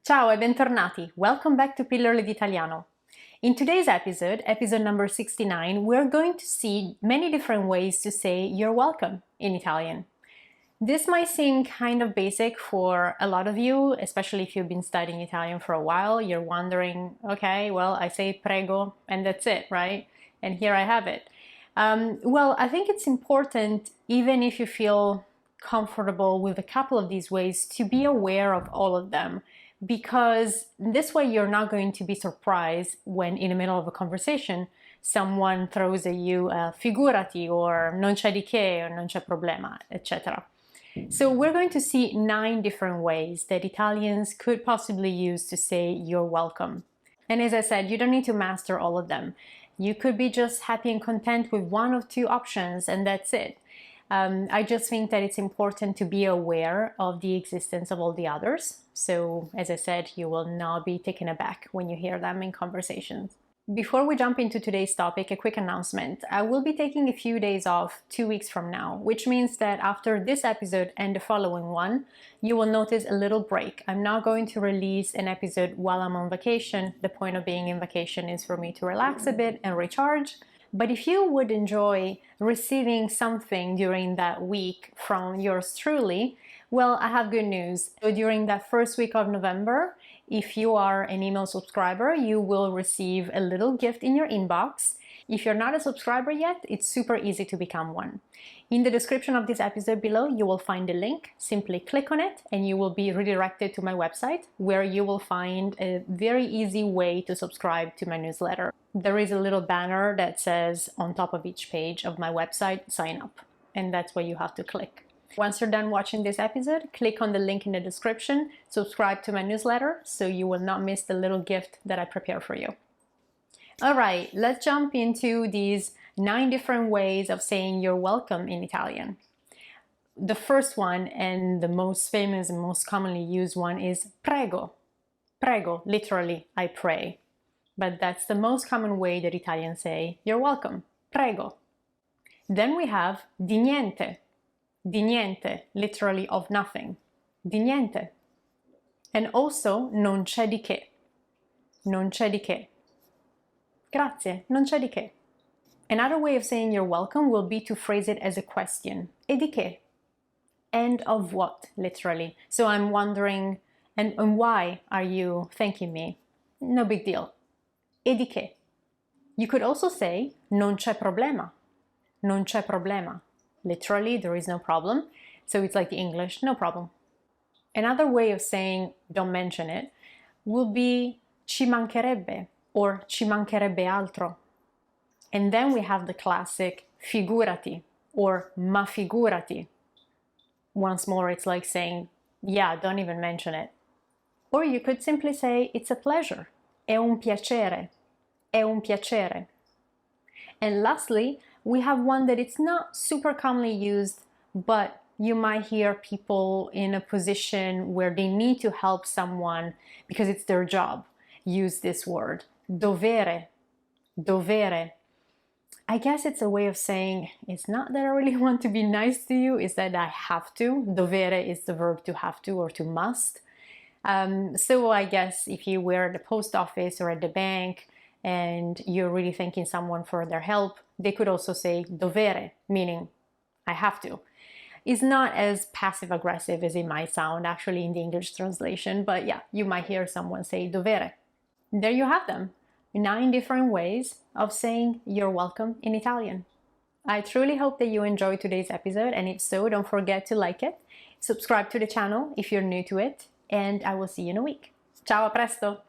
Ciao e bentornati! Welcome back to Pillole D'Italiano. In today's episode, episode number 69, we're going to see many different ways to say you're welcome in Italian. This might seem kind of basic for a lot of you, especially if you've been studying Italian for a while. You're wondering, okay, well, I say prego and that's it, right? And here I have it. Well, I think it's important, even if you feel comfortable with a couple of these ways, to be aware of all of them, because this way you're not going to be surprised when in the middle of a conversation someone throws at you figurati or non c'è di che or non c'è problema, etc. So we're going to see 9 different ways that Italians could possibly use to say you're welcome. And as I said, you don't need to master all of them. You could be just happy and content with 1 or 2 options and that's it. I just think that it's important to be aware of the existence of all the others. So, as I said, you will not be taken aback when you hear them in conversations. Before we jump into today's topic, a quick announcement. I will be taking a few days off 2 weeks from now, which means that after this episode and the following one, you will notice a little break. I'm not going to release an episode while I'm on vacation. The point of being in vacation is for me to relax a bit and recharge. But if you would enjoy receiving something during that week from yours truly, well, I have good news. So during that first week of November, if you are an email subscriber, you will receive a little gift in your inbox. If you're not a subscriber yet, it's super easy to become one. In the description of this episode below, you will find a link. Simply click on it and you will be redirected to my website, where you will find a very easy way to subscribe to my newsletter. There is a little banner that says on top of each page of my website, sign up, and that's where you have to click. Once you're done watching this episode, click on the link in the description, subscribe to my newsletter so you will not miss the little gift that I prepare for you. All right, let's jump into these 9 different ways of saying you're welcome in Italian. The first one, and the most famous and most commonly used one, is prego. Prego, literally, I pray. But that's the most common way that Italians say you're welcome. Prego. Then we have di niente. Di niente, literally of nothing. Di niente. And also non c'è di che. Non c'è di che. Grazie, non c'è di che. Another way of saying you're welcome will be to phrase it as a question. E di che? And of what, literally. So I'm wondering, and why are you thanking me? No big deal. E di che? You could also say non c'è problema. Non c'è problema. Literally, there is no problem. So it's like the English, no problem. Another way of saying don't mention it will be ci mancherebbe or ci mancherebbe altro. And then we have the classic figurati or ma figurati. Once more, it's like saying, yeah, don't even mention it. Or you could simply say it's a pleasure. È un piacere. È un piacere. And lastly, we have one that it's not super commonly used, but you might hear people in a position where they need to help someone because it's their job use this word. Dovere. Dovere. I guess it's a way of saying it's not that I really want to be nice to you, it's that I have to. Dovere is the verb to have to or to must. So I guess if you were at the post office or at the bank and you're really thanking someone for their help, they could also say dovere, meaning I have to. It's not as passive-aggressive as it might sound actually in the English translation, but yeah, you might hear someone say dovere. There you have them, 9 different ways of saying you're welcome in Italian. I truly hope that you enjoyed today's episode, and if so, don't forget to like it, subscribe to the channel if you're new to it, and I will see you in a week. Ciao, a presto!